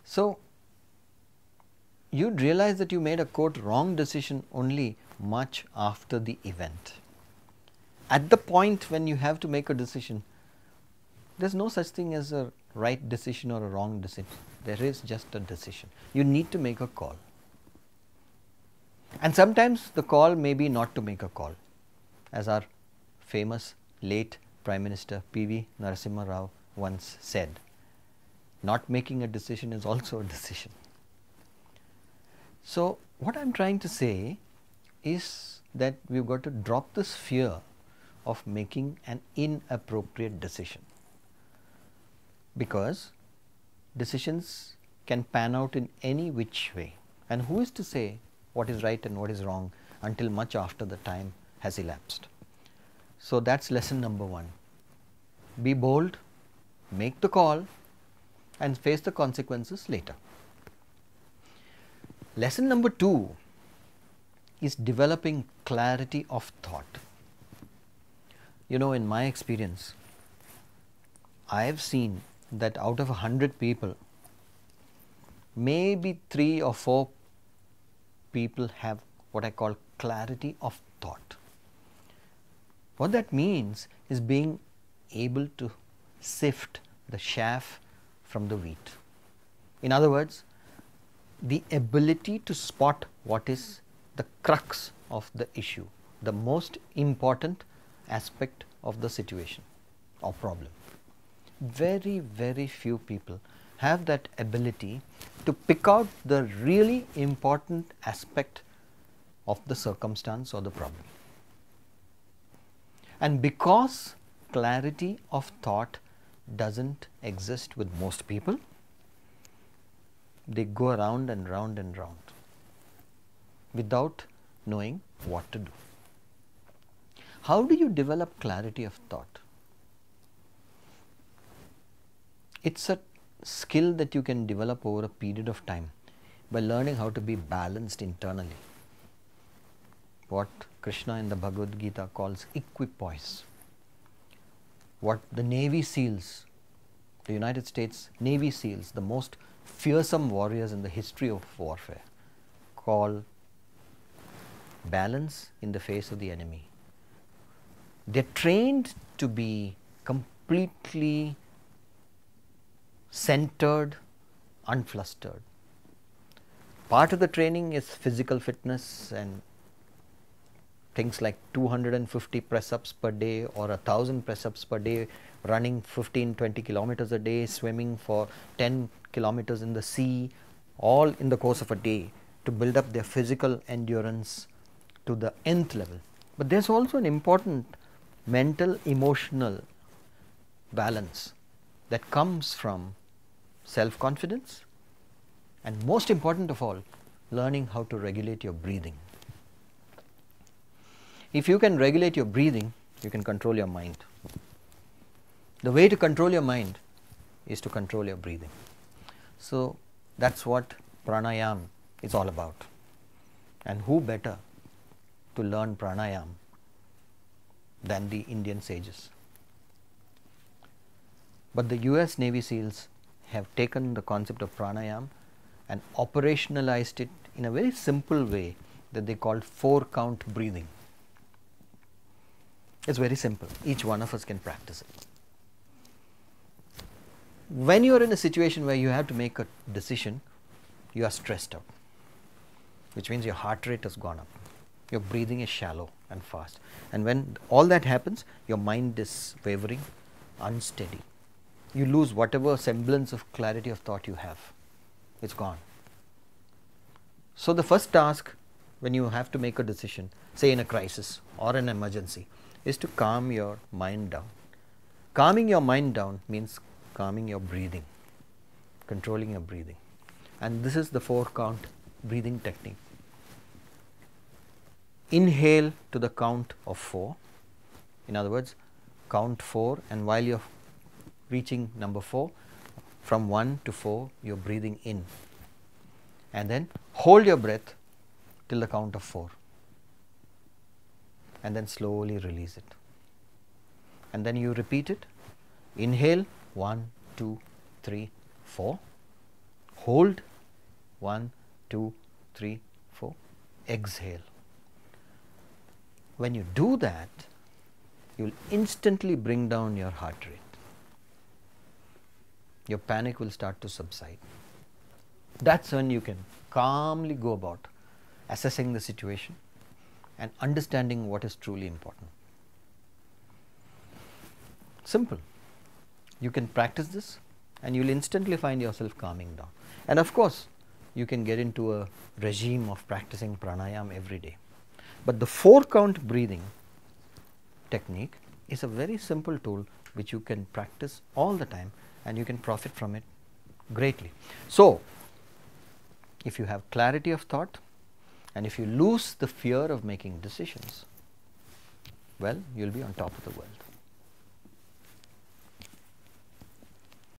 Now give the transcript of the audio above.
So, you'd realize that you made a quote wrong decision only much after the event. At the point when you have to make a decision, there is no such thing as a right decision or a wrong decision. There is just a decision. You need to make a call. And sometimes the call may be not to make a call, as our famous late Prime Minister P.V. Narasimha Rao once said, not making a decision is also a decision. So, what I am trying to say is that we have got to drop this fear of making an inappropriate decision, because decisions can pan out in any which way, and who is to say what is right and what is wrong until much after the time has elapsed. So, that is lesson number 1. Be bold, make the call and face the consequences later. Lesson number 2 is developing clarity of thought. You know, in my experience, I have seen that out of 100 people, maybe 3 or 4 people have what I call clarity of thought. What that means is being able to sift the chaff from the wheat. In other words, the ability to spot what is the crux of the issue, the most important aspect of the situation or problem. Very, very few people have that ability to pick out the really important aspect of the circumstance or the problem. And because clarity of thought doesn't exist with most people, they go around and round and round without knowing what to do. How do you develop clarity of thought? It's a skill that you can develop over a period of time by learning how to be balanced internally. What Krishna in the Bhagavad Gita calls equipoise. What the Navy SEALs, the United States Navy SEALs, the most fearsome warriors in the history of warfare, call balance in the face of the enemy. They are trained to be completely centered, unflustered. Part of the training is physical fitness and things like 250 press-ups per day or 1000 press-ups per day, running 15-20 kilometers a day, swimming for 10 kilometers in the sea, all in the course of a day to build up their physical endurance to the nth level. But there is also an important mental emotional balance that comes from self-confidence, and most important of all, learning how to regulate your breathing. If you can regulate your breathing, you can control your mind. The way to control your mind is to control your breathing. So, that is what pranayam is all about. And who better to learn pranayam than the Indian sages? But the US Navy SEALs have taken the concept of pranayam and operationalized it in a very simple way that they call 4-count breathing. It is very simple. Each one of us can practice it. When you are in a situation where you have to make a decision, you are stressed out, which means your heart rate has gone up, your breathing is shallow and fast, and when all that happens, your mind is wavering, unsteady. You lose whatever semblance of clarity of thought you have. It's gone. So, the first task when you have to make a decision, say in a crisis or an emergency, is to calm your mind down. Calming your mind down means calming your breathing, controlling your breathing. And this is the 4-count breathing technique. Inhale to the count of 4. In other words, count 4, and while you are reaching number 4, from 1 to 4 you are breathing in, and then hold your breath till the count of 4, and then slowly release it, and then you repeat it. Inhale 1, 2, 3, 4, hold, 1, 2, 3, 4, exhale. When you do that, you will instantly bring down your heart rate. Your panic will start to subside. That's when you can calmly go about assessing the situation and understanding what is truly important. Simple. You can practice this and you will instantly find yourself calming down. And of course, you can get into a regime of practicing pranayama every day. But the 4-count breathing technique is a very simple tool which you can practice all the time and you can profit from it greatly. So, if you have clarity of thought and if you lose the fear of making decisions, well, you will be on top of the world.